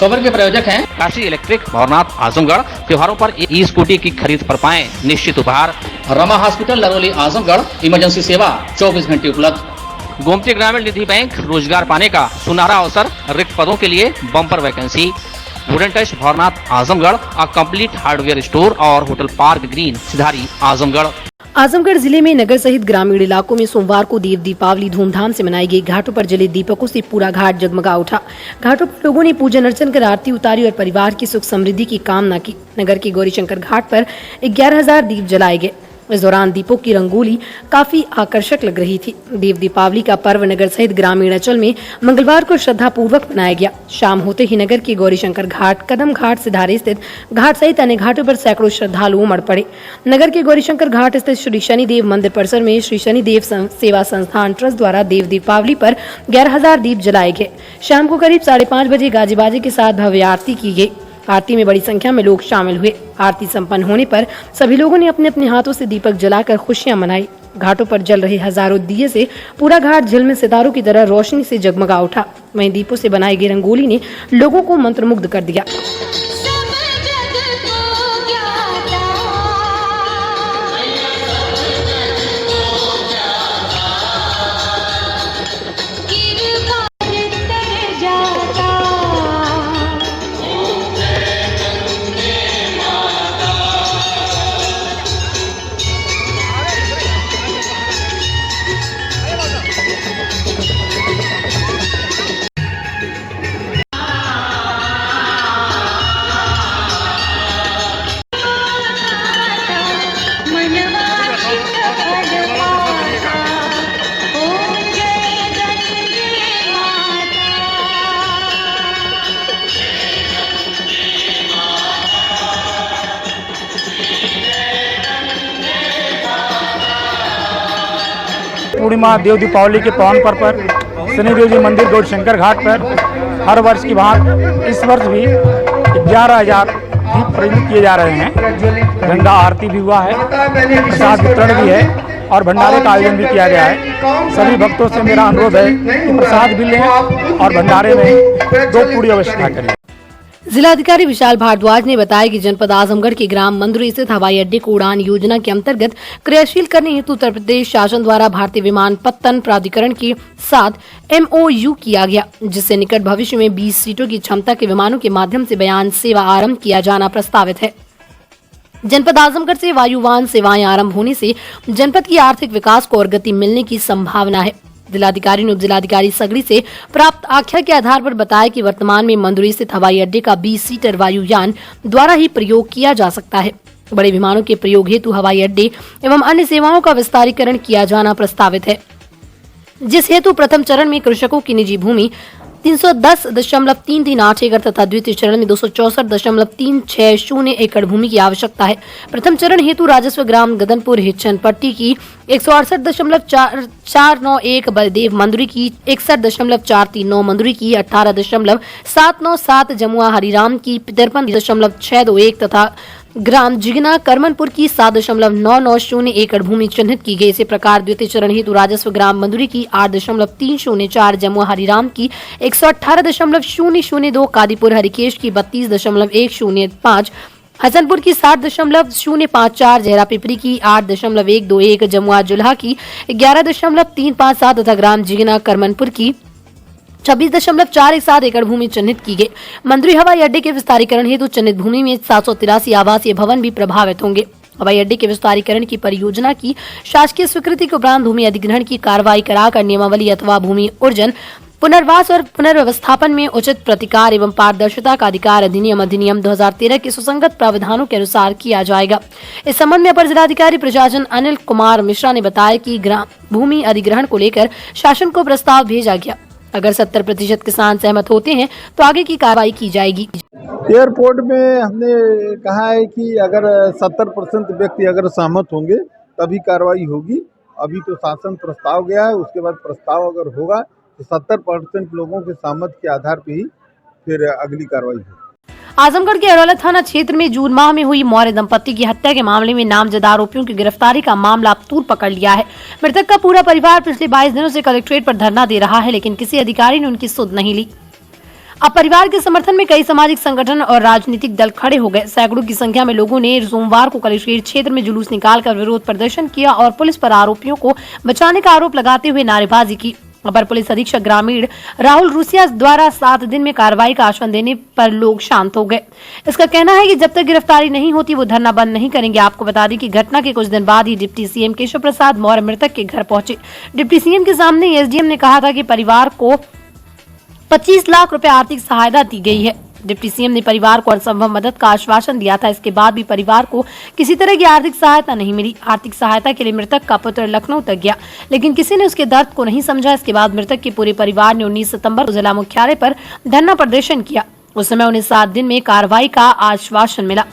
खबर के प्रायोजक हैं काशी इलेक्ट्रिक भवनाथ आजमगढ़। त्योहारों पर ई स्कूटी की खरीद पर पाएं निश्चित उपहार। रमा हॉस्पिटल लरोली आजमगढ़, इमरजेंसी सेवा 24 घंटे उपलब्ध। गोमती ग्रामीण निधि बैंक, रोजगार पाने का सुनहरा अवसर, रिक्त पदों के लिए bumper vacancy. Wooden touch Bhavnath Azamgarh, a complete hardware store और होटल पार्क ग्रीन सिधारी आजमगढ़। आजमगढ़ जिले में नगर सहित ग्रामीण इलाकों में सोमवार को देव दीपावली धूमधाम से मनाई गई। घाटों पर जले दीपकों से पूरा घाट जगमगा उठा। घाटों पर लोगों ने पूजन अर्चन कर आरती उतारी और परिवार की सुख समृद्धि की कामना की। नगर के गौरीशंकर घाट पर 11,000 दीप जलाए गए। इस दौरान दीपों की रंगोली काफी आकर्षक लग रही थी। देव दीपावली का पर्व नगर सहित ग्रामीण अंचल में मंगलवार को श्रद्धा पूर्वक मनाया गया। शाम होते ही नगर के गौरीशंकर घाट, कदम घाट, सिधारी स्थित घाट सहित अन्य घाटों पर सैकड़ों श्रद्धालु उमड़ पड़े। नगर के गौरीशंकर घाट स्थित श्री शनिदेव मंदिर परिसर में श्री शनिदेव सेवा संस्थान ट्रस्ट द्वारा देव दीपावली पर 11,000 दीप जलाए गए। शाम को करीब 5:30 बजे गाजे बाजे के साथ भव्य आरती की गई। आरती में बड़ी संख्या में लोग शामिल हुए। आरती संपन्न होने पर सभी लोगों ने अपने अपने हाथों से दीपक जलाकर खुशियां मनाई। घाटों पर जल रहे हजारों दिए से पूरा घाट झिलमिल सितारों की तरह रोशनी से जगमगा उठा। वहीं दीपों से बनाई गई रंगोली ने लोगों को मंत्रमुग्ध कर दिया। पूर्णिमा देव दीपावली के पावन पर्व पर शनिदेव जी मंदिर गौरीशंकर घाट पर हर वर्ष की भांति इस वर्ष भी 11,000 दीप प्रज्वलित किए जा रहे हैं। गंगा आरती भी हुआ है, प्रसाद वितरण भी है और भंडारे का आयोजन भी किया गया है। सभी भक्तों से मेरा अनुरोध है कि प्रसाद भी लें और भंडारे में 2 पूरी अवश्य करें। जिलाधिकारी विशाल भारद्वाज ने बताया कि जनपद आजमगढ़ के ग्राम मंदुरी स्थित हवाई अड्डे को उड़ान योजना के अंतर्गत क्रियाशील करने हेतु उत्तर प्रदेश शासन द्वारा भारतीय विमानपत्तन प्राधिकरण के साथ MOU किया गया, जिससे निकट भविष्य में 20 सीटों की क्षमता के विमानों के माध्यम से बयान सेवा आरंभ किया जाना प्रस्तावित है। जनपद आजमगढ़ से वायुयान सेवाएं आरंभ होने से जनपद की आर्थिक विकास को और गति मिलने की संभावना है। जिलाधिकारी ने उप जिलाधिकारी सगड़ी से प्राप्त आख्या के आधार पर बताया कि वर्तमान में मंदुरी स्थित हवाई अड्डे का 20 सीटर वायुयान द्वारा ही प्रयोग किया जा सकता है। बड़े विमानों के प्रयोग हेतु हवाई अड्डे एवं अन्य सेवाओं का विस्तारीकरण किया जाना प्रस्तावित है, जिस हेतु प्रथम चरण में कृषकों की निजी भूमि 310.338 एकड़ तथा द्वितीय चरण में 264.360 एकड़ भूमि की आवश्यकता है। प्रथम चरण हेतु राजस्व ग्राम गदनपुर हिच्चन पट्टी की 168.491, बलदेव मंदुरी की 61.439, मंदुरी की 18.797, जमुआ हरिराम की 53.621 तथा ग्राम जिगना करमनपुर की 7.990 एकड़ भूमि चिन्हित की गई। इसी प्रकार द्वितीय चरण हेतु राजस्व ग्राम मंदुरी की 8.304, जमुआ हरिराम की 118.002, कादीपुर हरिकेश की 32.105, हसनपुर की 60.054, जहरा पिपरी की 8.121, जमुआ जुल्हा की 11.357 तथा ग्राम जिगना करमनपुर की 26.417 एकड़ भूमि चिन्हित की गई। मंदुरी हवाई अड्डे के विस्तारीकरण हेतु चिन्हित भूमि में 783 आवासीय भवन भी प्रभावित होंगे। हवाई अड्डे के विस्तारीकरण की परियोजना की शासकीय स्वीकृति के उपरांत भूमि अधिग्रहण की कार्रवाई कराकर नियमावली अथवा भूमि अर्जन, पुनर्वास और पुनर्व्यवस्थापन में उचित प्रतिकार एवं पारदर्शिता का अधिकार अधिनियम 2013 के सुसंगत प्रावधानों के अनुसार किया जाएगा। इस संबंध में अपर जिलाधिकारी प्रशासन अनिल कुमार मिश्रा ने बताया कि ग्राम भूमि अधिग्रहण को लेकर शासन को प्रस्ताव भेजा गया। अगर 70% किसान सहमत होते हैं तो आगे की कार्रवाई की जाएगी। एयरपोर्ट में हमने कहा है कि अगर 70% व्यक्ति अगर सहमत होंगे तभी कार्रवाई होगी। अभी तो शासन प्रस्ताव गया है, उसके बाद प्रस्ताव अगर होगा तो 70% लोगों के सहमत के आधार पर ही फिर अगली कार्रवाई होगी। आजमगढ़ के अरौला थाना क्षेत्र में जून माह में हुई मौर्य दंपति की हत्या के मामले में नामजद आरोपियों की गिरफ्तारी का मामला अब तूल पकड़ लिया है। मृतक का पूरा परिवार पिछले 22 दिनों से कलेक्ट्रेट पर धरना दे रहा है, लेकिन किसी अधिकारी ने उनकी सुध नहीं ली। अब परिवार के समर्थन में कई सामाजिक संगठन और राजनीतिक दल खड़े हो गए। सैकड़ों की संख्या में लोगों ने सोमवार को कलेक्ट्रेट क्षेत्र में जुलूस निकालकर विरोध प्रदर्शन किया और पुलिस पर आरोपियों को बचाने का आरोप लगाते हुए नारेबाजी की। अपर पुलिस अधीक्षक ग्रामीण राहुल रूसिया द्वारा 7 दिन में कार्रवाई का आश्वासन देने पर लोग शांत हो गए। इसका कहना है कि जब तक गिरफ्तारी नहीं होती वो धरना बंद नहीं करेंगे। आपको बता दें कि घटना के कुछ दिन बाद ही डिप्टी सीएम केशव प्रसाद मौर्य मृतक के घर पहुंचे। डिप्टी सीएम के सामने एसडीएम ने कहा था कि परिवार को 25 लाख रुपए आर्थिक सहायता दी गई है। डिप्टी सीएम ने परिवार को हरसंभव मदद का आश्वासन दिया था। इसके बाद भी परिवार को किसी तरह की आर्थिक सहायता नहीं मिली। आर्थिक सहायता के लिए मृतक का पुत्र लखनऊ तक गया, लेकिन किसी ने उसके दर्द को नहीं समझा। इसके बाद मृतक के पूरे परिवार ने 19 सितंबर को जिला मुख्यालय पर धरना प्रदर्शन किया। उस समय उन्हें 7 दिन में कार्रवाई का आश्वासन मिला।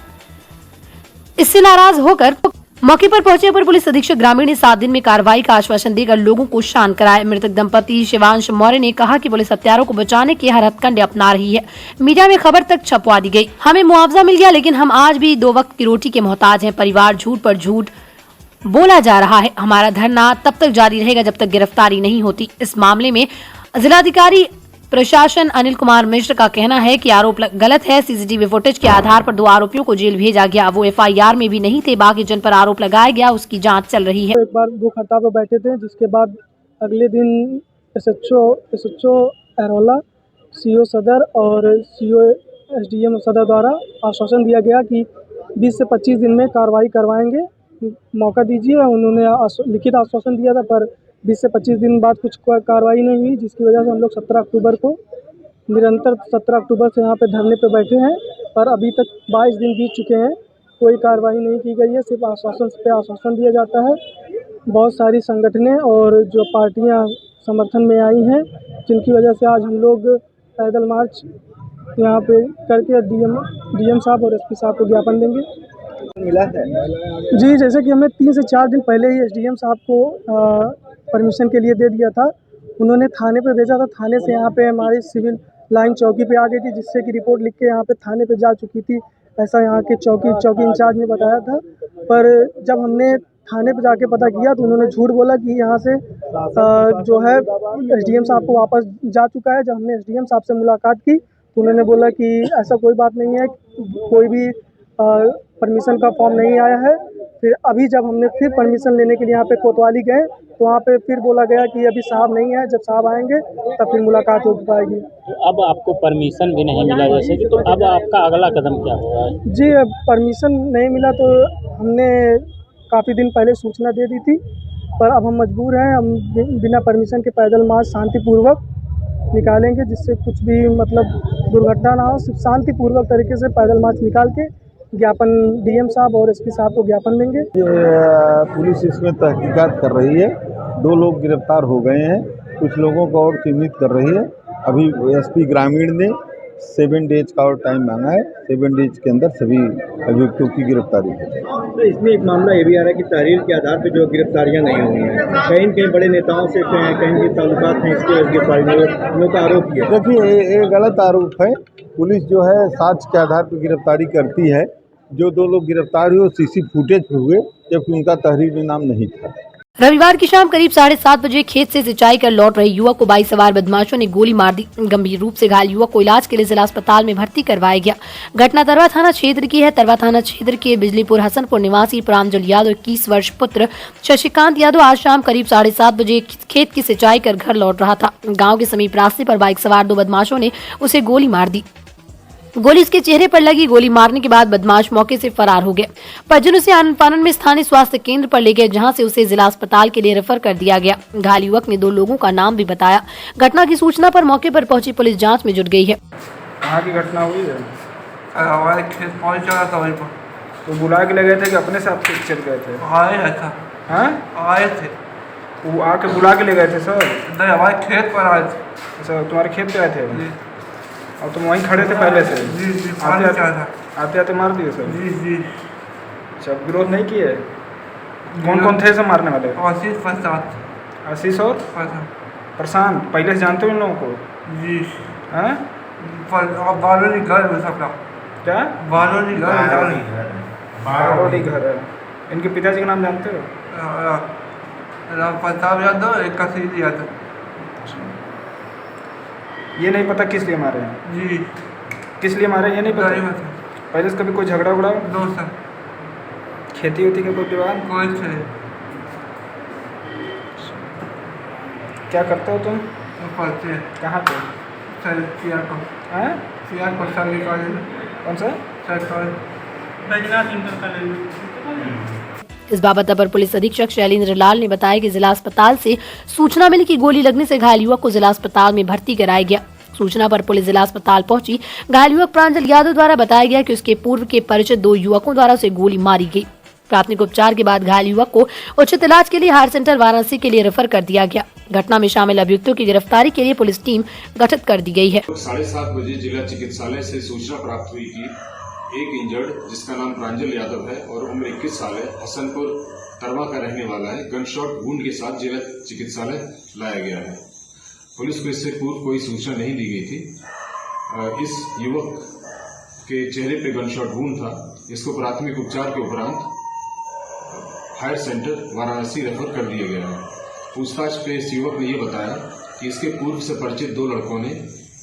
इससे नाराज होकर मौके पर पहुंचे अपर पुलिस अधीक्षक ग्रामीण ने 7 दिन में कार्रवाई का आश्वासन देकर लोगों को शांत कराया। मृतक दंपति शिवांश मौर्य ने कहा कि पुलिस हत्यारों को बचाने के हर हथकंडे अपना रही है। मीडिया में खबर तक छपवा दी गई। हमें मुआवजा मिल गया, लेकिन हम आज भी 2 वक्त की रोटी के मोहताज हैं। परिवार झूठ पर झूठ बोला जा रहा है। हमारा धरना तब तक जारी रहेगा जब तक गिरफ्तारी नहीं होती। इस मामले में जिलाधिकारी प्रशासन अनिल कुमार मिश्र का कहना है कि आरोप गलत है। सीसीटीवी फुटेज के आधार पर 2 आरोपियों को जेल भेजा गया। वो एफआईआर में भी नहीं थे। बाकी जिन पर आरोप लगाया गया उसकी जांच चल रही है। एक बार दुख हड़ताल पर बैठे थे, जिसके बाद अगले दिन एसएचओ अरोला, सीओ सदर और सीओ एसडीएम सदर द्वारा आश्वासन दिया गया कि 20 से 25 दिन में कार्रवाई करवाएंगे, मौका दीजिए। उन्होंने लिखित आश्वासन दिया था, पर 20 से 25 दिन बाद कुछ कार्रवाई नहीं हुई, जिसकी वजह से हम लोग 17 अक्टूबर को निरंतर 17 अक्टूबर से यहाँ पे धरने पे बैठे हैं। पर अभी तक 22 दिन बीत चुके हैं, कोई कार्रवाई नहीं की गई है। सिर्फ आश्वासन पे आश्वासन दिया जाता है। बहुत सारी संगठनें और जो पार्टियाँ समर्थन में आई हैं, जिनकी वजह से आज हम लोग पैदल मार्च यहाँ पे करके डीएम साहब और एसपी साहब को ज्ञापन देंगे। मिला है जी, जैसे कि हमने 3 से 4 दिन पहले ही एसडीएम साहब को परमिशन के लिए दे दिया था। उन्होंने थाने पे भेजा था। थाने से यहाँ पे हमारी सिविल लाइन चौकी पे आ गई थी, जिससे कि रिपोर्ट लिख के यहाँ पे थाने पे जा चुकी थी। ऐसा यहाँ के चौकी इंचार्ज ने बताया था। पर जब हमने थाने पे जाके पता किया तो उन्होंने झूठ बोला कि यहाँ से जो है एसडीएम साहब को वापस जा चुका है। जब हमने एसडीएम साहब से मुलाकात की तो उन्होंने बोला कि ऐसा कोई बात नहीं है, कोई भी परमिशन का फॉर्म नहीं आया है। फिर अभी जब हमने फिर परमिशन लेने के लिए यहाँ पे कोतवाली गए तो वहाँ पे फिर बोला गया कि अभी साहब नहीं है, जब साहब आएंगे तब फिर मुलाकात हो पाएगी। तो अब आपको परमिशन भी नहीं मिला जैसे कि, तो अब आपका अगला कदम क्या होगा? जी, अब परमिशन नहीं मिला तो हमने काफ़ी दिन पहले सूचना दे दी थी, पर अब हम मजबूर हैं। हम बिना परमिशन के पैदल मार्च शांतिपूर्वक निकालेंगे, जिससे कुछ भी मतलब दुर्घटना ना हो। सिर्फ शांतिपूर्वक तरीके से पैदल मार्च निकाल के ज्ञापन डीएम साहब और एसपी साहब को ज्ञापन देंगे। पुलिस इसमें तहकीकात कर रही है। 2 लोग गिरफ्तार हो गए हैं, कुछ लोगों को और चिन्हित कर रही है। अभी एसपी ग्रामीण ने 7 डेज का और टाइम मांगा है। 7 डेज के अंदर सभी अभियुक्तों की गिरफ्तारी हो। तो इसमें एक मामला ये भी आ रहा है कि तहरीर के आधार पर जो गिरफ्तारियां नहीं हुई हैं, कहीं कहीं बड़े नेताओं से कहीं के ताल्लुकात हैं, इसके गिरफ्तारी में का आरोप किया। देखिए, ये गलत आरोप है। पुलिस जो है साक्ष्य के आधार पर गिरफ्तारी करती है। जो 2 लोग गिरफ्तार हुए सीसी फुटेज पे हुए, जबकि उनका तहरीर में नाम नहीं था। रविवार की शाम करीब 7:30 बजे खेत से सिंचाई कर लौट रहे युवक को बाइक सवार बदमाशों ने गोली मार दी। गंभीर रूप से घायल युवक को इलाज के लिए जिला अस्पताल में भर्ती करवाया गया। घटना तरवा थाना क्षेत्र की है। तरवा थाना क्षेत्र के बिजलीपुर हसनपुर निवासी प्रांजल यादव 21 वर्ष पुत्र शशिकांत यादव आज शाम करीब 7:30 बजे खेत की सिंचाई कर घर लौट रहा था। गाँव के समीप रास्ते पर बाइक सवार 2 बदमाशों ने उसे गोली मार दी। गोली उसके चेहरे पर लगी। गोली मारने के बाद बदमाश मौके से फरार हो गए। परिजन उसे आनंद फानन में स्थानीय स्वास्थ्य केंद्र पर ले गए, जहां से उसे जिला अस्पताल के लिए रेफर कर दिया गया। घायल युवक ने 2 लोगों का नाम भी बताया। घटना की सूचना पर मौके पर पहुंची पुलिस जांच में जुट गई है। कहाँ की घटना हुई है? हमारे खेत पहुँच चला था वहीं पर। तो बुला के ले गए थे कि अपने से आप चल गए थे? आए था। हाँ, आए थे। वो आके बुला के ले गए थे सर? नहीं, हमारे खेत पर आए थे। सर तुम्हारे खेत पे आए थे? जी। और तुम वहीं खड़े थे पहले से? जी जी, आते आते मार दिए सर? जी जी। अच्छा, विरोध नहीं किए? कौन कौन थे सब मारने वाले? आशीष प्रसाद। आशीष और प्रशांत। पहले से जानते हो इन लोगों को? जी। हैं? बालोनी घर में सबका। क्या? बालोनी घर। बालोनी घर है। इनके पिताजी का नाम जानते हो? राम प्रताप यादव, एक कसीर यादव। ये नहीं पता किस लिए मारे हैं? जी किस लिए मारे ये नहीं गाड़ी पता? में थे। पहले से कभी कोई झगड़ा उगड़ा? दो सर खेती होती का कोई विवाद? कोई थे। क्या करते हो तुम? वो पढ़ते हैं कहाँ पे? सर सियार को हैं? सियार को सर कॉलेज में कौन सा? Sir college Baijnath inter college. इस बाबत अपर पुलिस अधीक्षक शैलेंद्र लाल ने बताया कि जिला अस्पताल से सूचना मिली कि गोली लगने से घायल युवक को जिला अस्पताल में भर्ती कराया गया। सूचना पर पुलिस जिला अस्पताल पहुंची। घायल युवक प्रांजल यादव द्वारा बताया गया कि उसके पूर्व के परिचित 2 युवकों द्वारा उसे गोली मारी गई। प्राथमिक उपचार के बाद घायल युवक को उचित इलाज के लिए हायर सेंटर वाराणसी के लिए रेफर कर दिया गया। घटना में शामिल अभियुक्तों की गिरफ्तारी के लिए पुलिस टीम गठित कर दी गई है। 7:30 बजे जिला चिकित्सालय से सूचना प्राप्त हुई कि एक इंजर्ड जिसका नाम प्रांजल यादव है और उम्र 21 साल है, हसनपुर तरवा का रहने वाला है, गन शॉट वुंड के साथ जिला चिकित्सालय लाया गया है। पुलिस को इससे पूर्व कोई सूचना नहीं दी गई थी। इस युवक के चेहरे पे गन शॉट वुंड था। इसको प्राथमिक उपचार के उपरांत हायर सेंटर वाराणसी रेफर कर दिया गया है। पूछताछ पे इस युवक ने यह बताया कि इसके पूर्व से परिचित 2 लड़कों ने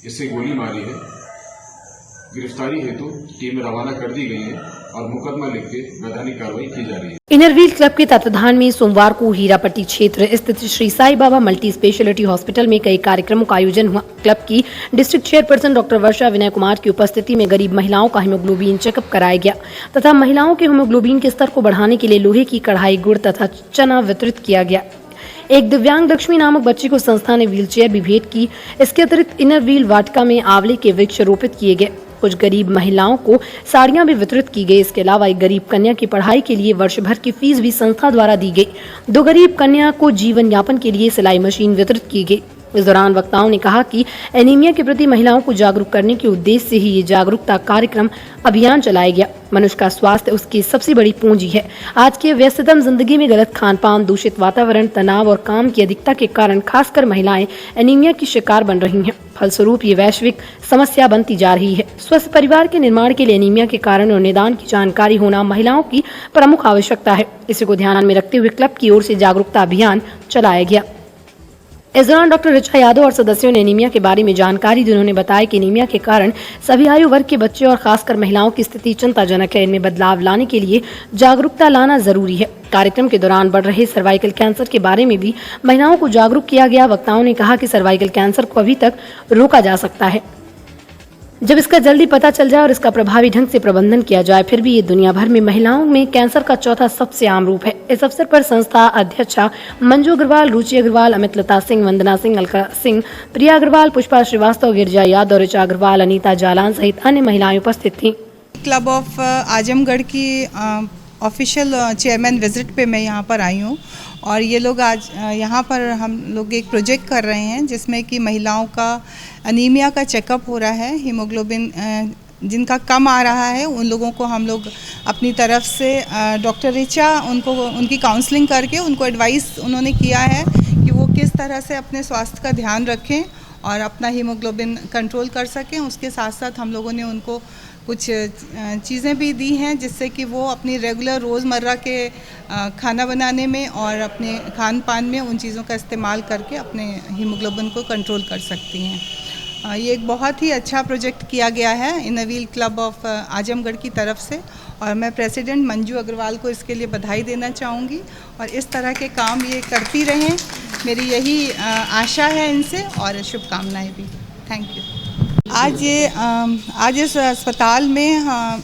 इसे गोली मारी है। गिरफ्तारी हेतु टीम रवाना कर दी गई है और मुकदमा लिख के वैधानिक कार्रवाई की जा रही है। इनरव्हील क्लब के तत्वाधान में सोमवार को हीरापट्टी क्षेत्र स्थित Shri Sai Baba multi speciality hospital में कई कार्यक्रमों का आयोजन हुआ। क्लब की डिस्ट्रिक्ट चेयरपर्सन डॉक्टर वर्षा विनय कुमार की उपस्थिति में गरीब महिलाओं का हीमोग्लोबिन चेकअप कराया गया तथा महिलाओं के हीमोग्लोबिन के स्तर को बढ़ाने के लिए लोहे की कढ़ाई, गुड़ तथा चना वितरित किया गया। एक दिव्यांग लक्ष्मी नामक बच्ची को संस्था ने व्हीलचेयर भी भेंट की। इसके अतिरिक्त इनरव्हील वाटिका में आंवले के वृक्ष रोपित किए गए। कुछ गरीब महिलाओं को साड़ियां भी वितरित की गई। इसके अलावा एक गरीब कन्या की पढ़ाई के लिए वर्ष भर की फीस भी संस्था द्वारा दी गई। 2 गरीब कन्या को जीवन यापन के लिए सिलाई मशीन वितरित की गई। इस दौरान वक्ताओं ने कहा कि एनीमिया के प्रति महिलाओं को जागरूक करने के उद्देश्य से ही ये जागरूकता कार्यक्रम अभियान चलाया गया। मनुष्य का स्वास्थ्य उसकी सबसे बड़ी पूंजी है। आज के व्यस्ततम जिंदगी में गलत खान-पान, दूषित वातावरण, तनाव और काम की अधिकता के कारण खासकर महिलाएं एनीमिया की शिकार बन रही हैं। फलस्वरूप ये वैश्विक समस्या बनती जा रही है। स्वस्थ परिवार के निर्माण के लिए एनीमिया के कारण और निदान की जानकारी होना महिलाओं की प्रमुख आवश्यकता है। इसी को ध्यान में रखते हुए क्लब की ओर से जागरूकता अभियान चलाया गया। इस दौरान डॉक्टर ऋचा यादव और सदस्यों ने एनीमिया के बारे में जानकारी दी। उन्होंने बताया कि एनीमिया के कारण सभी आयु वर्ग के बच्चे और खासकर महिलाओं की स्थिति चिंताजनक है। इनमें बदलाव लाने के लिए जागरूकता लाना जरूरी है। कार्यक्रम के दौरान बढ़ रहे सर्वाइकल कैंसर के बारे में भी महिलाओं को जागरूक किया गया। वक्ताओं ने कहा कि सर्वाइकल कैंसर को अभी तक रोका जा सकता है जब इसका जल्दी पता चल जाए और इसका प्रभावी ढंग से प्रबंधन किया जाए। फिर भी ये दुनिया भर में महिलाओं में कैंसर का चौथा सबसे आम रूप है। इस अवसर पर संस्था अध्यक्षा मंजू अग्रवाल, रुचि अग्रवाल, अमित लता सिंह, वंदना सिंह, अलका सिंह, प्रिया अग्रवाल, पुष्पा श्रीवास्तव, गिरजा यादव, ऋचा अग्रवाल, अनीता जालान सहित अन्य महिलाएं उपस्थित थीं। क्लब ऑफ आजमगढ़ की ऑफिशियल चेयरमैन विजिट पे मैं यहाँ पर आई हूँ और ये लोग आज यहाँ पर हम लोग एक प्रोजेक्ट कर रहे हैं जिसमें कि महिलाओं का अनीमिया का चेकअप हो रहा है। हीमोग्लोबिन जिनका कम आ रहा है उन लोगों को हम लोग अपनी तरफ से डॉक्टर ऋचा उनकी काउंसलिंग करके उनको एडवाइस उन्होंने किया है कि वो किस तरह से अपने स्वास्थ्य का ध्यान रखें और अपना हीमोग्लोबिन कंट्रोल कर सकें। उसके साथ साथ हम लोगों ने उनको कुछ चीज़ें भी दी हैं जिससे कि वो अपनी रेगुलर रोज़मर्रा के खाना बनाने में और अपने खान पान में उन चीज़ों का इस्तेमाल करके अपने हीमोग्लोबिन को कंट्रोल कर सकती हैं। ये एक बहुत ही अच्छा प्रोजेक्ट किया गया है इनरव्हील क्लब ऑफ आजमगढ़ की तरफ से और मैं प्रेसिडेंट मंजू अग्रवाल को इसके लिए बधाई देना चाहूँगी और इस तरह के काम ये करती रहें, मेरी यही आशा है इनसे और शुभकामनाएँ भी। Thank you. आज इस अस्पताल में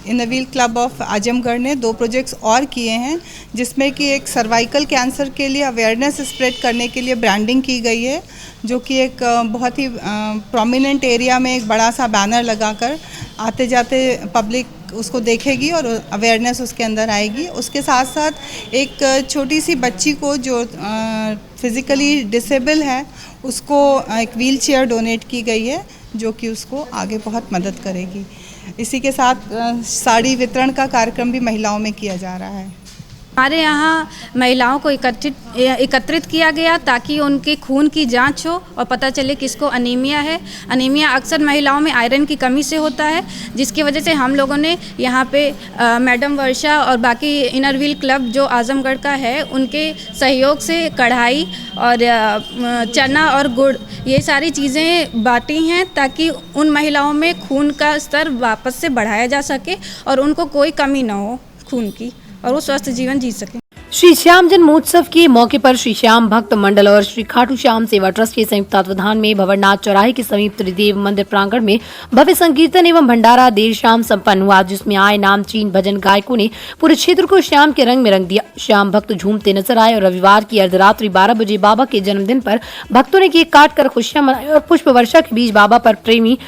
इनरव्हील क्लब ऑफ आजमगढ़ ने 2 प्रोजेक्ट्स और किए हैं जिसमें कि एक सर्वाइकल कैंसर के लिए अवेयरनेस स्प्रेड करने के लिए ब्रांडिंग की गई है जो कि एक बहुत ही प्रोमिनेंट एरिया में एक बड़ा सा बैनर लगाकर आते जाते पब्लिक उसको देखेगी और अवेयरनेस उसके अंदर आएगी। उसके साथ साथ एक छोटी सी बच्ची को जो फिज़िकली डिसेबल है उसको एक व्हील चेयर डोनेट की गई है जो कि उसको आगे बहुत मदद करेगी। इसी के साथ साड़ी वितरण का कार्यक्रम भी महिलाओं में किया जा रहा है। हमारे यहाँ महिलाओं को एकत्रित किया गया ताकि उनके खून की जांच हो और पता चले किसको अनीमिया है। अनीमिया अक्सर महिलाओं में आयरन की कमी से होता है, जिसकी वजह से हम लोगों ने यहाँ पे मैडम वर्षा और बाकी इनर व्हील क्लब जो आजमगढ़ का है उनके सहयोग से कढ़ाई और चना और गुड़ ये सारी चीज़ें बांटी हैं ताकि उन महिलाओं में खून का स्तर वापस से बढ़ाया जा सके और उनको कोई कमी ना हो खून की और वो स्वस्थ जीवन जी सके। श्री श्याम जन्मोत्सव के मौके पर श्री श्याम भक्त मंडल और श्री खाटू श्याम सेवा ट्रस्ट के संयुक्त तत्वावधान में भंवरनाथ चौराहे के समीप त्रिदेव मंदिर प्रांगण में भव्य संकीर्तन एवं भंडारा देर शाम संपन्न हुआ, जिसमें आए नामचीन भजन गायकों ने पूरे क्षेत्र को श्याम के रंग में रंग दिया। श्याम भक्त झूमते नजर आए और रविवार की अर्धरात्रि 12 बजे बाबा के जन्मदिन पर भक्तों ने केक काटकर खुशियां मनाई और पुष्प वर्षा के बीच बाबा पर प्रेमी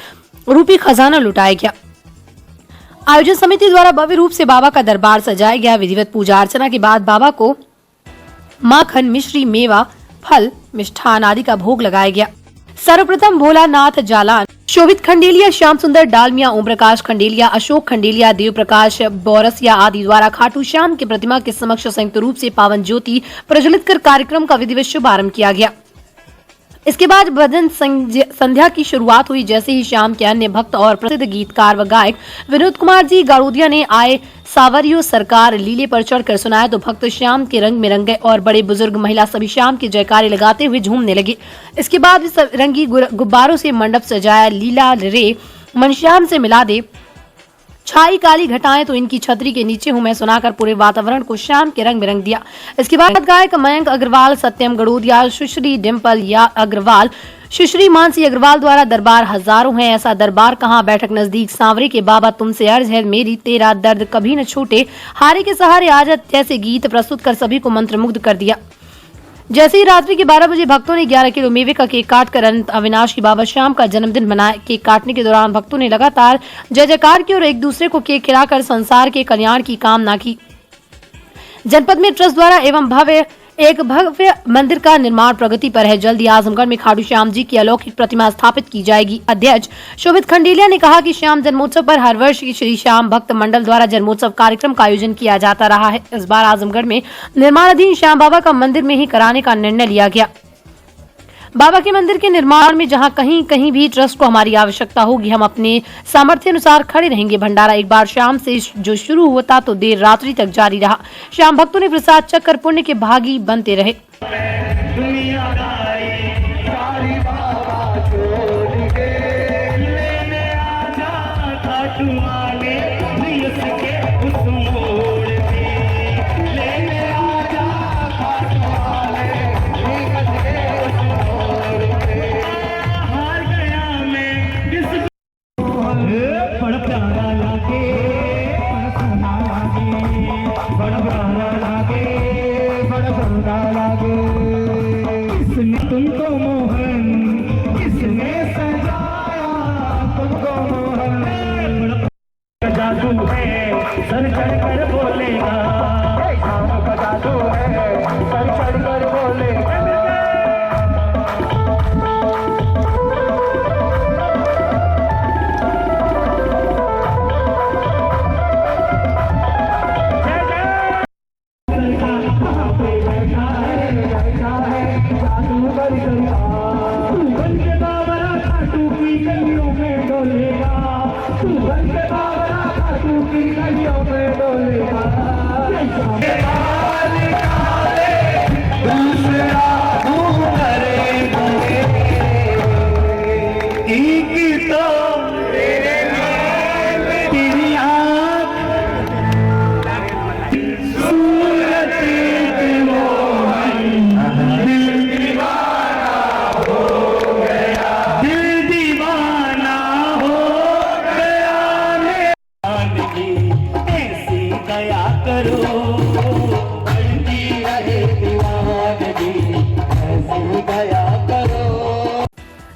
रूपी खजाना लुटाया गया। आयोजन समिति द्वारा भव्य रूप से बाबा का दरबार सजाया गया। विधिवत पूजा अर्चना के बाद बाबा को माखन, मिश्री, मेवा, फल, मिष्ठान आदि का भोग लगाया गया। सर्वप्रथम भोलानाथ जालान, शोभित खंडेलिया, श्याम सुंदर डालमिया, ओम प्रकाश खंडेलिया, अशोक खंडेलिया, देव प्रकाश बौरसिया आदि द्वारा खाटू श्याम की प्रतिमा के समक्ष संयुक्त रूप से पावन ज्योति प्रज्वलित कर कार्यक्रम का विधिवत शुभारंभ किया गया। इसके बाद भजन संध्या की शुरुआत हुई। जैसे ही श्याम के अन्य भक्त और प्रसिद्ध गीतकार व गायक विनोद कुमार जी गाड़ोदिया ने आए सावरियो सरकार लीले पर चढ़कर सुनाया तो भक्त श्याम के रंग में रंग गए और बड़े बुजुर्ग महिला सभी श्याम के जयकारे लगाते हुए झूमने लगे। इसके बाद रंगी गुब्बारों से मंडप सजाया। लीला रे मन श्याम से मिला दे, छाई काली घटाएं तो इनकी छतरी के नीचे हूं मैं सुनाकर पूरे वातावरण को श्याम के रंग में रंग दिया। इसके बाद गायक मयंक अग्रवाल, सत्यम गड़ोदिया, सुश्री डिम्पल या अग्रवाल, सुश्री मानसी अग्रवाल द्वारा दरबार हजारों है ऐसा दरबार कहाँ, बैठक नजदीक, सांवरे के बाबा तुमसे अर्ज है मेरी, तेरा दर्द कभी न छूटे, हारे के सहारे आजा जैसे गीत प्रस्तुत कर सभी को मंत्रमुग्ध कर दिया। जैसे ही रात्रि के 12 बजे भक्तों ने 11 किलो मेवे का केक काटकर अनंत अविनाशी बाबा श्याम का जन्मदिन मनाया। केक काटने के दौरान भक्तों ने लगातार जय जयकार की और एक दूसरे को केक खिलाकर संसार के कल्याण की कामना की। जनपद में ट्रस्ट द्वारा एवं एक भव्य मंदिर का निर्माण प्रगति पर है। जल्द ही आजमगढ़ में खाटू श्याम जी की अलौकिक प्रतिमा स्थापित की जाएगी। अध्यक्ष शोभित खंडेलिया ने कहा कि श्याम जन्मोत्सव पर हर वर्ष श्री श्याम भक्त मंडल द्वारा जन्मोत्सव कार्यक्रम का आयोजन किया जाता रहा है। इस बार आजमगढ़ में निर्माणाधीन श्याम बाबा का मंदिर में ही कराने का निर्णय लिया गया। बाबा के मंदिर के निर्माण में जहां कहीं कहीं भी ट्रस्ट को हमारी आवश्यकता होगी, हम अपने सामर्थ्य अनुसार खड़े रहेंगे। भंडारा एक बार शाम से जो शुरू होता तो देर रात्रि तक जारी रहा। श्याम भक्तों ने प्रसाद चक्कर पुण्य के भागी बनते रहे।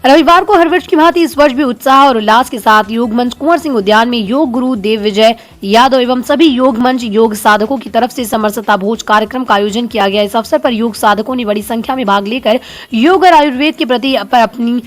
रविवार को हर वर्ष की भांति इस वर्ष भी उत्साह और उल्लास के साथ योग मंच कुंवर सिंह उद्यान में योग गुरु देव विजय यादव एवं सभी योग मंच योग साधकों की तरफ से समरसता भोज कार्यक्रम का आयोजन किया गया। इस अवसर पर योग साधकों ने बड़ी संख्या में भाग लेकर योग और आयुर्वेद के प्रति अपनी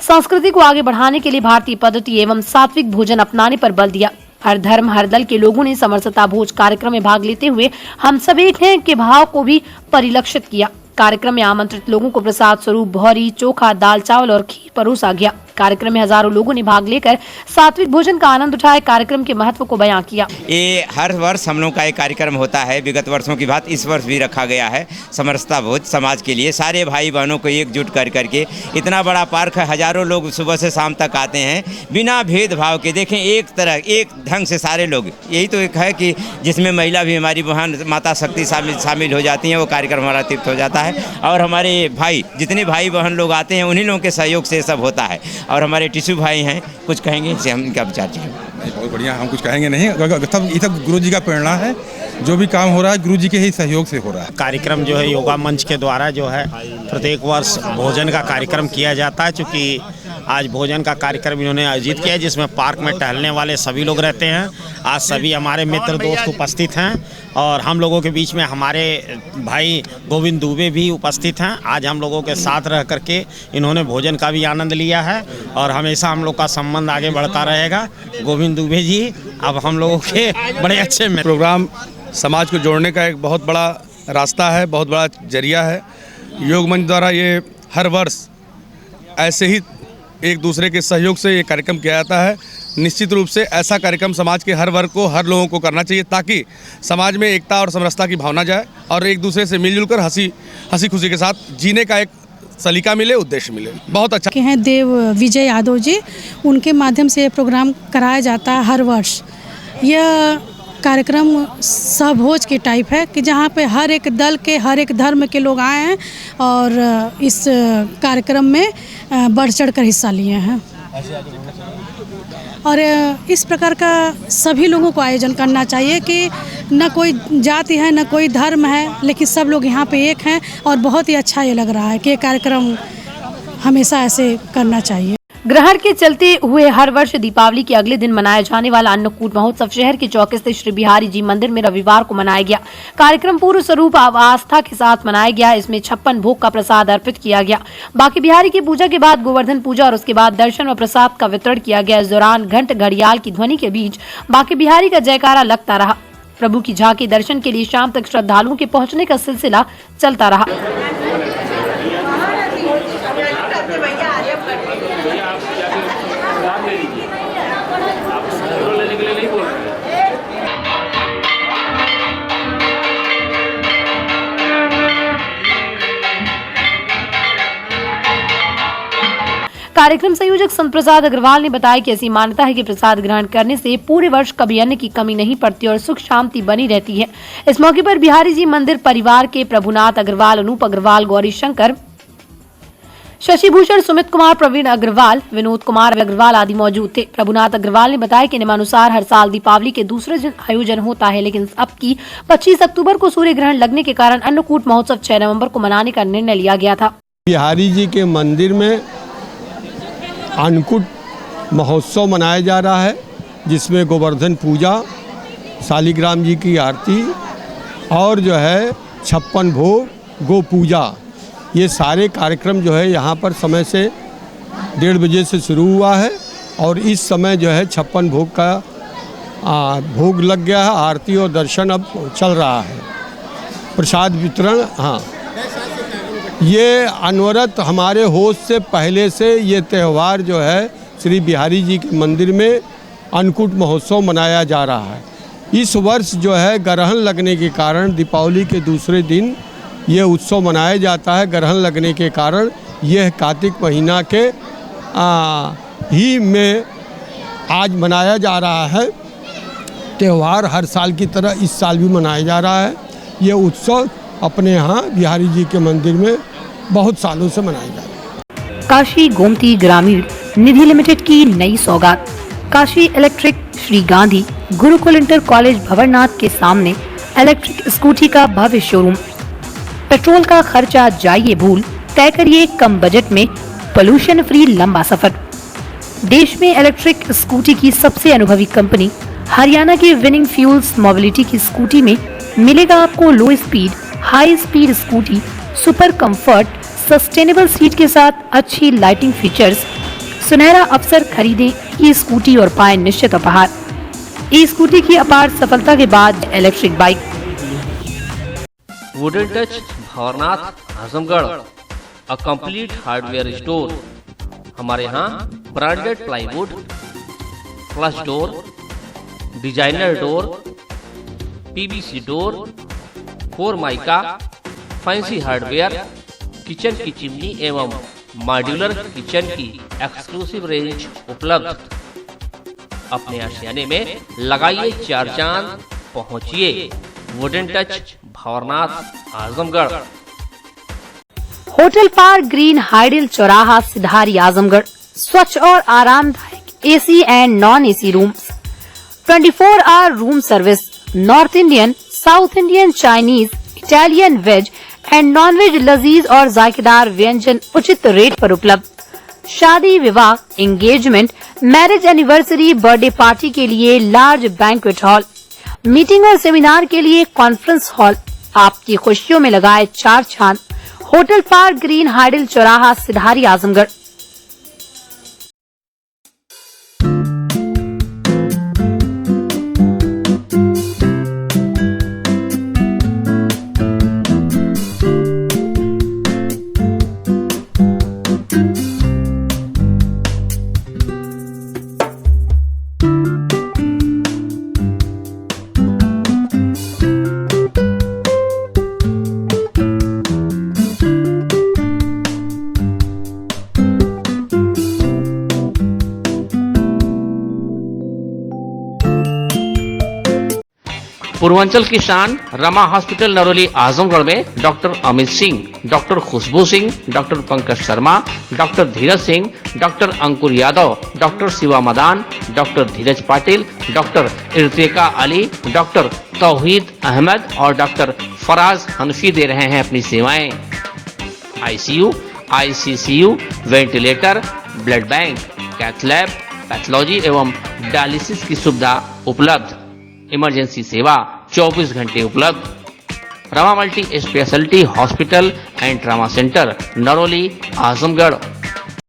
संस्कृति को आगे बढ़ाने के लिए भारतीय पद्धति एवं सात्विक भोजन अपनाने पर बल दिया। हर धर्म हर दल के लोगों ने समरसता भोज कार्यक्रम में भाग लेते हुए हम सब एक हैं के भाव को भी परिलक्षित किया। कार्यक्रम में आमंत्रित लोगों को प्रसाद स्वरूप भौरी, चोखा, दाल चावल और खीर परोसा गया। कार्यक्रम में हजारों लोगों ने भाग लेकर सात्विक भोजन का आनंद उठाए, कार्यक्रम के महत्व को बयां किया। ये हर वर्ष हम लोग का एक कार्यक्रम होता है, विगत वर्षों की बात इस वर्ष भी रखा गया है। समरसता भोज समाज के लिए सारे भाई बहनों को एकजुट कर करके इतना बड़ा पार्क है, हजारों लोग सुबह से शाम तक आते हैं बिना भेदभाव के। देखें एक तरह एक ढंग से सारे लोग, यही तो एक है कि जिसमें महिला भी हमारी बहन माता शक्ति शामिल हो जाती हैं, वो कार्यक्रम हमारा तृप्त हो जाता है। और हमारे भाई जितने भाई बहन लोग आते हैं उन्हीं लोगों के सहयोग से सब होता है। और हमारे टिशू भाई हैं, कुछ कहेंगे इनसे, हम इनका विचार चाहिए। बहुत बढ़िया, हम कुछ कहेंगे नहीं, ये सब गुरु जी का प्रेरणा है। जो भी काम हो रहा है गुरु जी के ही सहयोग से हो रहा है। कार्यक्रम जो है योगा मंच के द्वारा जो है प्रत्येक वर्ष भोजन का कार्यक्रम किया जाता है। चूँकि आज भोजन का कार्यक्रम इन्होंने आयोजित किया है, जिसमें पार्क में टहलने वाले सभी लोग रहते हैं। आज सभी हमारे मित्र दोस्त उपस्थित हैं और हम लोगों के बीच में हमारे भाई गोविंद दुबे भी उपस्थित हैं। आज हम लोगों के साथ रह करके इन्होंने भोजन का भी आनंद लिया है और हमेशा हम लोग का संबंध आगे बढ़ता रहेगा। गोविंद दुबे जी अब हम लोगों के बड़े अच्छे में प्रोग्राम समाज को जोड़ने का एक बहुत बड़ा रास्ता है, बहुत बड़ा जरिया है। योग मंच द्वारा ये हर वर्ष ऐसे ही एक दूसरे के सहयोग से ये कार्यक्रम किया जाता है। निश्चित रूप से ऐसा कार्यक्रम समाज के हर वर्ग को, हर लोगों को करना चाहिए, ताकि समाज में एकता और समरसता की भावना जाए और एक दूसरे से मिलजुल कर हंसी खुशी के साथ जीने का एक सलीका मिले, उद्देश्य मिले। बहुत अच्छा के हैं देव विजय यादव जी, उनके माध्यम से ये प्रोग्राम कराया जाता है हर वर्ष। यह कार्यक्रम सहभोज के टाइप है कि जहाँ पे हर एक दल के, हर एक धर्म के लोग आए हैं और इस कार्यक्रम में बढ़ चढ़ कर हिस्सा लिए हैं। और इस प्रकार का सभी लोगों को आयोजन करना चाहिए कि न कोई जाति है, न कोई धर्म है, लेकिन सब लोग यहाँ पे एक हैं। और बहुत ही अच्छा ये लग रहा है कि ये कार्यक्रम हमेशा ऐसे करना चाहिए। ग्रहण के चलते हुए हर वर्ष दीपावली के अगले दिन मनाया जाने वाला अन्नकूट महोत्सव शहर के चौक स्थित श्री बिहारी जी मंदिर में रविवार को मनाया गया। कार्यक्रम पूर्ण स्वरूप आस्था के साथ मनाया गया। इसमें 56 भोग का प्रसाद अर्पित किया गया। बाकी बिहारी की पूजा के बाद गोवर्धन पूजा और उसके बाद दर्शन और प्रसाद का वितरण किया गया। इस दौरान घंट घड़ियाल की ध्वनि के बीच बाकी बिहारी का जयकारा लगता रहा। प्रभु की झांकी दर्शन के लिए शाम तक श्रद्धालुओं के पहुँचने का सिलसिला चलता रहा। कार्यक्रम संयोजक संत प्रसाद अग्रवाल ने बताया कि ऐसी मान्यता है कि प्रसाद ग्रहण करने से पूरे वर्ष कभी अन्न की कमी नहीं पड़ती और सुख शांति बनी रहती है। इस मौके पर बिहारी जी मंदिर परिवार के प्रभुनाथ अग्रवाल, अनूप अग्रवाल, गौरी शंकर, शशि भूषण, सुमित कुमार, प्रवीण अग्रवाल, विनोद कुमार अग्रवाल आदि मौजूद थे। प्रभुनाथ अग्रवाल ने बताया कि नियमानुसार हर साल दीपावली के दूसरे दिन आयोजन होता है, लेकिन अब की 25 अक्टूबर को सूर्य ग्रहण लगने के कारण अन्नकूट महोत्सव 6 नवंबर को मनाने का निर्णय लिया गया था। बिहारी जी के मंदिर में अन्नकूट महोत्सव मनाया जा रहा है, जिसमें गोवर्धन पूजा, शालिग्राम जी की आरती और जो है 56 भोग, गो पूजा, ये सारे कार्यक्रम जो है यहाँ पर समय से 1:30 बजे से शुरू हुआ है और इस समय जो है 56 भोग का भोग लग गया है। आरती और दर्शन अब चल रहा है। प्रसाद वितरण, हाँ, ये अनवरत हमारे होश से पहले से ये त्यौहार जो है श्री बिहारी जी के मंदिर में अन्नकूट महोत्सव मनाया जा रहा है। इस वर्ष जो है ग्रहण लगने के कारण दीपावली के दूसरे दिन ये उत्सव मनाया जाता है। ग्रहण लगने के कारण यह कार्तिक महीना के ही में आज मनाया जा रहा है। त्यौहार हर साल की तरह इस साल भी मनाया जा रहा है। ये उत्सव अपने यहाँ बिहारी जी के मंदिर में बहुत सालों से मनाया जा रहा है। काशी गोमती ग्रामीण निधि लिमिटेड की नई सौगात। Kashi electric Shri Gandhi Gurukul inter college Bhawarnath के सामने इलेक्ट्रिक स्कूटी का भव्य शोरूम। पेट्रोल का खर्चा जाइए भूल, तय करिए कम बजट में पोल्यूशन फ्री लंबा सफर। देश में इलेक्ट्रिक स्कूटी की सबसे अनुभवी कंपनी हरियाणा की विनिंग फ्यूल्स मोबिलिटी की स्कूटी में मिलेगा आपको लो speed, high speed scooty, super comfort, sustainable seat के साथ अच्छी लाइटिंग फीचर्स। सुनहरा अवसर, खरीदें ये स्कूटी और पाएं निश्चित उपहार। ई स्कूटी की अपार सफलता के बाद electric bike. Wooden touch Bhanwarnath Azamgarh, a complete hardware store. हमारे यहाँ branded plywood, flush door, designer door, PVC door, formica, fancy hardware, kitchen की चिमनी एवं मॉड्यूलर किचन की एक्सक्लूसिव रेंज उपलब्ध। अपने आशियाने में लगाइए 4 चांद, पहुंचिए wooden touch Bhanwarnath Azamgarh. Hotel park green hydel चौराहा सिधारी आजमगढ़। स्वच्छ और आरामदायक AC and non AC rooms, 24 hour room service, north Indian, south Indian, Chinese, Italian, veg and non veg लजीज और जायकेदार व्यंजन उचित रेट पर उपलब्ध। शादी, विवाह, engagement, marriage anniversary, birthday party के लिए लार्ज बैंक्वेट हॉल, मीटिंग और सेमिनार के लिए कॉन्फ्रेंस हॉल। आपकी खुशियों में लगाए 4 चांद। होटल पार्क ग्रीन हाइडल चौराहा सिधारी आजमगढ़। पूर्वांचल की शान रमा हॉस्पिटल नरोली आजमगढ़ में डॉक्टर अमित सिंह, डॉक्टर खुशबू Singh, doctor Pankaj Sharma, doctor Dheeraj Singh, doctor अंकुर यादव, डॉक्टर शिवा मदान, डॉक्टर धीरज पाटिल, डॉक्टर इर्तिका अली, डॉक्टर तौहीद अहमद और डॉक्टर फराज हनफी दे रहे हैं अपनी सेवाएं। ICU, ICCU, ventilator, blood bank, cath lab, pathology एवं डायलिसिस की सुविधा उपलब्ध। इमरजेंसी सेवा 24 घंटे उपलब्ध। Rama multi speciality hospital and trauma centre Naroli Azamgarh.